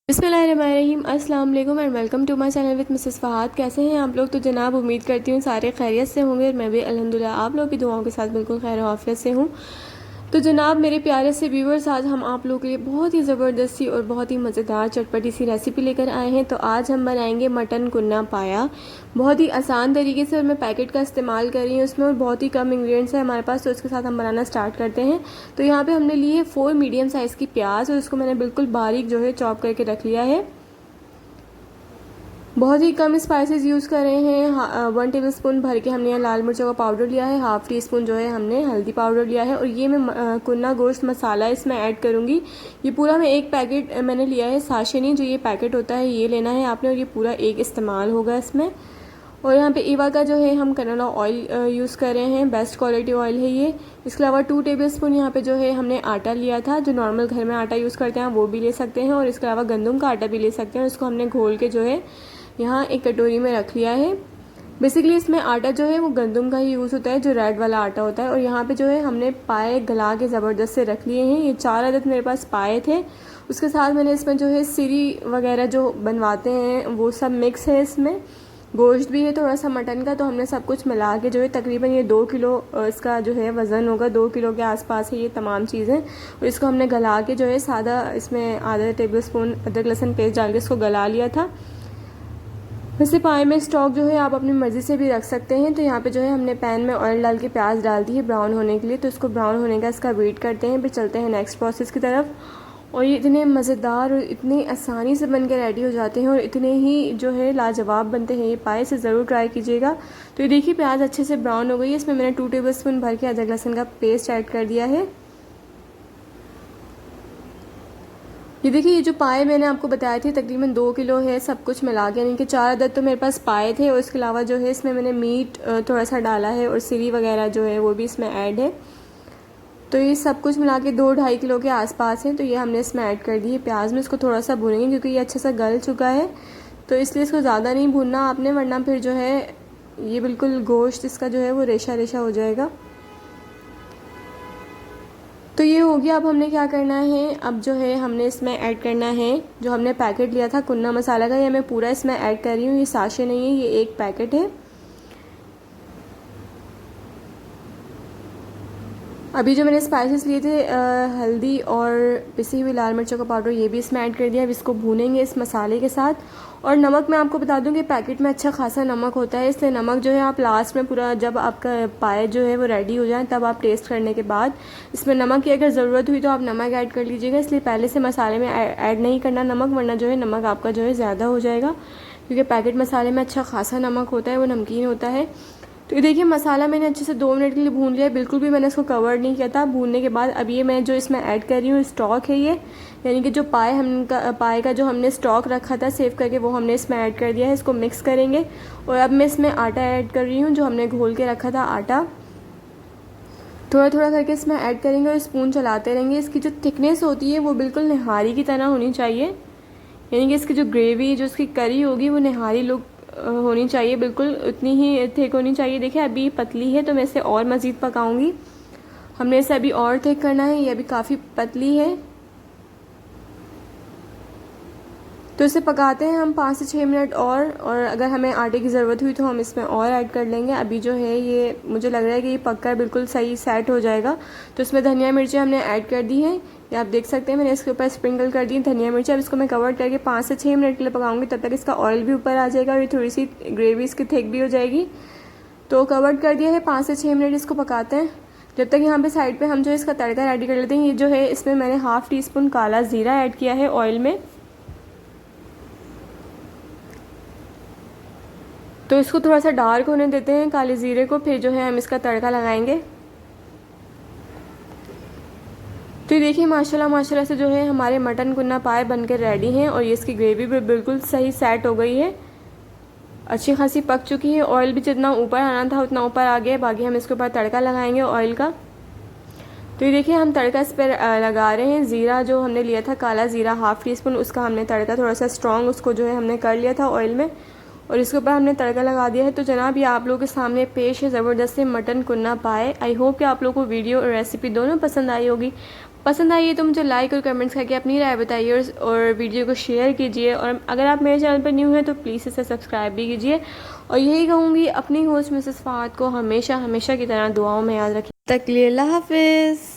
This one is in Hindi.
बिस्मिल्लाहिर्रहमानिर्रहीम अस्सलाम वालेकुम and welcome to my channel with Mrs Fahad. कैसे हैं आप लोग? तो जनाब उम्मीद करती हूँ सारे खैरियत से होंगे और मैं भी अल्हम्दुलिल्लाह आप लोग की दुआओं के साथ बिल्कुल खैर आफियत से हूँ। तो जनाब मेरे प्यारे से व्यूवर्स, आज हम आप लोगों के लिए बहुत ही ज़बरदस्ती और बहुत ही मज़ेदार चटपटी सी रेसिपी लेकर आए हैं। तो आज हम बनाएंगे मटन कुन्ना पाया, बहुत ही आसान तरीके से। और मैं पैकेट का इस्तेमाल कर रही हूँ उसमें, और बहुत ही कम इंग्रेडिएंट्स है हमारे पास, तो इसके साथ हम बनाना स्टार्ट करते हैं। तो यहाँ पे हमने लिए 4 मीडियम साइज़ की प्याज और उसको मैंने बिल्कुल बारीक जो है चॉप करके रख लिया है। बहुत ही कम स्पाइसेस यूज़ कर रहे हैं। 1 टेबल स्पून भर के हमने यहाँ लाल मिर्चों का पाउडर लिया है, हाफ़ टी स्पून जो है हमने हल्दी पाउडर लिया है, और ये मैं कुन्ना गोश्त मसाला इसमें ऐड करूँगी। ये पूरा मैं एक पैकेट मैंने लिया है, साशेनी जो ये पैकेट होता है ये लेना है आपने, और ये पूरा एक इस्तेमाल होगा इसमें। और यहाँ पे ईवा का जो है हम कनोला ऑयल यूज़ कर रहे हैं, बेस्ट क्वालिटी ऑयल है ये। इसके अलावा 2 टेबल स्पून यहाँ पे जो है हमने आटा लिया था, जो नॉर्मल घर में आटा यूज़ करते हैं वो भी ले सकते हैं, और इसके अलावा गंदम का आटा भी ले सकते हैं। उसको हमने घोल के जो है यहाँ एक कटोरी में रख लिया है। बेसिकली इसमें आटा जो है वो गंदम का ही यूज़ होता है, जो रेड वाला आटा होता है। और यहाँ पे जो है हमने पाए गला के ज़बरदस्त से रख लिए हैं। ये 4 अदद मेरे पास पाए थे। उसके साथ मैंने इसमें जो है सिरी वगैरह जो बनवाते हैं वो सब मिक्स है इसमें। गोश्त भी है थोड़ा सा मटन का, तो हमने सब कुछ मिला के जो है तकरीबन ये 2 किलो इसका जो है वज़न होगा, 2 किलो के आसपास है ये तमाम चीज़ें। और इसको हमने गला के जो है सादा इसमें आधा टेबल स्पून अदरक लहसुन पेस्ट डाल के इसको गला लिया था। वैसे पाए में स्टॉक जो है आप अपनी मर्ज़ी से भी रख सकते हैं। तो यहाँ पे जो है हमने पैन में ऑयल डाल के प्याज डाल दी है ब्राउन होने के लिए, तो इसको ब्राउन होने का इसका वेट करते हैं। फिर चलते हैं नेक्स्ट प्रोसेस की तरफ। और ये इतने मज़ेदार और इतनी आसानी से बन के रेडी हो जाते हैं, और इतने ही जो है लाजवाब बनते हैं ये पाए, से ज़रूर ट्राई कीजिएगा। तो ये देखिए प्याज अच्छे से ब्राउन हो गई है। इसमें मैंने 2 टेबल स्पून भर के अदरक लहसुन का पेस्ट ऐड कर दिया है। ये देखिए ये जो पाए मैंने आपको बताए थे तकरीबन 2 किलो है सब कुछ मिला के, यानी कि 4 अदद तो मेरे पास पाए थे। और इसके अलावा जो है इसमें मैंने मीट थोड़ा सा डाला है, और सिरी वगैरह जो है वो भी इसमें ऐड है। तो ये सब कुछ मिला के 2-2.5 किलो के आसपास है। तो ये हमने इसमें ऐड कर दी है। प्याज में इसको थोड़ा सा भूनेंगे क्योंकि ये अच्छे से गल चुका है, तो इसलिए इसको ज़्यादा नहीं भूनना आपने, वरना फिर जो है ये बिल्कुल गोश्त इसका जो है वो रेशा रेशा हो जाएगा। तो ये हो गया। अब हमने क्या करना है, अब जो है हमने इसमें ऐड करना है जो हमने पैकेट लिया था कुन्ना मसाला का, ये मैं पूरा इसमें ऐड कर रही हूँ। ये साशे नहीं है, ये एक पैकेट है। अभी जो मैंने स्पाइसेस लिए थे हल्दी और पिसी हुई लाल मिर्चों का पाउडर, ये भी इसमें ऐड कर दिया। अब इसको भूनेंगे इस मसाले के साथ। और नमक मैं आपको बता दूं कि पैकेट में अच्छा खासा नमक होता है, इसलिए नमक जो है आप लास्ट में पूरा जब आपका पाए जो है वो रेडी हो जाए तब आप टेस्ट करने के बाद इसमें नमक की अगर ज़रूरत हुई तो आप नमक ऐड कर लीजिएगा। इसलिए पहले से मसाले में ऐड नहीं करना नमक, वरना जो है नमक आपका जो है ज़्यादा हो जाएगा, क्योंकि पैकेट मसाले में अच्छा खासा नमक होता है, वो नमकीन होता है। तो ये देखिए मसाला मैंने अच्छे से 2 मिनट के लिए भून लिया है, बिल्कुल भी मैंने इसको कवर नहीं किया था। भूनने के बाद अब ये मैं जो इसमें ऐड कर रही हूँ स्टॉक है ये, यानी कि जो पाए का जो हमने स्टॉक रखा था सेव करके वो हमने इसमें ऐड कर दिया है। इसको मिक्स करेंगे। और अब मैं इसमें आटा ऐड कर रही हूँ, जो हमने घोल के रखा था आटा थोड़ा थोड़ा करके इसमें ऐड करेंगे और स्पून चलाते रहेंगे। इसकी जो थिकनेस होती है वो बिल्कुल निहारी की तरह होनी चाहिए, यानी कि इसकी जो ग्रेवी जो इसकी करी होगी वो निहारी लुक होनी चाहिए, बिल्कुल उतनी ही थिक होनी चाहिए। देखिए अभी पतली है तो मैं इसे और मज़ीद पकाऊंगी। हमने इसे अभी और थिक करना है, ये अभी काफ़ी पतली है। तो इसे पकाते हैं हम 5 से 6 मिनट और अगर हमें आटे की ज़रूरत हुई तो हम इसमें और ऐड कर लेंगे। अभी जो है ये मुझे लग रहा है कि ये पककर बिल्कुल सही सेट हो जाएगा। तो इसमें धनिया मिर्चें हमने ऐड कर दी हैं, ये आप देख सकते हैं मैंने इसके ऊपर स्प्रिंकल कर दी धनिया मिर्ची। अब इसको मैं कवर करके 5 से 6 मिनट के लिए पकाऊंगी, तब तक इसका ऑयल भी ऊपर आ जाएगा और ये थोड़ी सी ग्रेवी इसकी थिक भी हो जाएगी। तो कवर कर दिया है, 5 से 6 मिनट इसको पकाते हैं। जब तक यहाँ पे साइड पे हम जो इसका तड़का रेडी कर लेते हैं। ये जो है इसमें मैंने हाफ़ टी स्पून काला ज़ीरा ऐड किया है ऑयल में, तो इसको थोड़ा सा डार्क होने देते हैं काले ज़ीरे को, फिर जो है हम इसका तड़का लगाएंगे। तो ये देखिए माशाल्लाह माशाल्लाह से जो है हमारे मटन कुन्ना पाए बनकर रेडी हैं, और ये इसकी ग्रेवी भी बिल्कुल सही सेट हो गई है, अच्छी खासी पक चुकी है। ऑयल भी जितना ऊपर आना था उतना ऊपर आ गया। बाकी हम इसके ऊपर तड़का लगाएंगे ऑयल का। तो ये देखिए हम तड़का इस पर लगा रहे हैं। ज़ीरा जो हमने लिया था काला ज़ीरा हाफ़ टी स्पून, उसका हमने तड़का थोड़ा सा स्ट्रॉन्ग उसको जो है हमने कर लिया था ऑयल में, और इसके ऊपर हमने तड़का लगा दिया है। तो जनाब ये आप लोगों के सामने पेश है ज़बरदस्त मटन कुन्ना पाए। आई होप कि आप लोगों को वीडियो और रेसिपी दोनों पसंद आई होगी। पसंद आई है तो मुझे लाइक और कमेंट्स करके अपनी राय बताइए और वीडियो को शेयर कीजिए। और अगर आप मेरे चैनल पर न्यू हैं तो प्लीज़ इसे सब्सक्राइब भी कीजिए। और यही कहूँगी, अपनी होस्ट मिसेस फ़ात को हमेशा हमेशा की तरह दुआओं में याद रखिए। तक के लिए अल्लाह हाफिज़।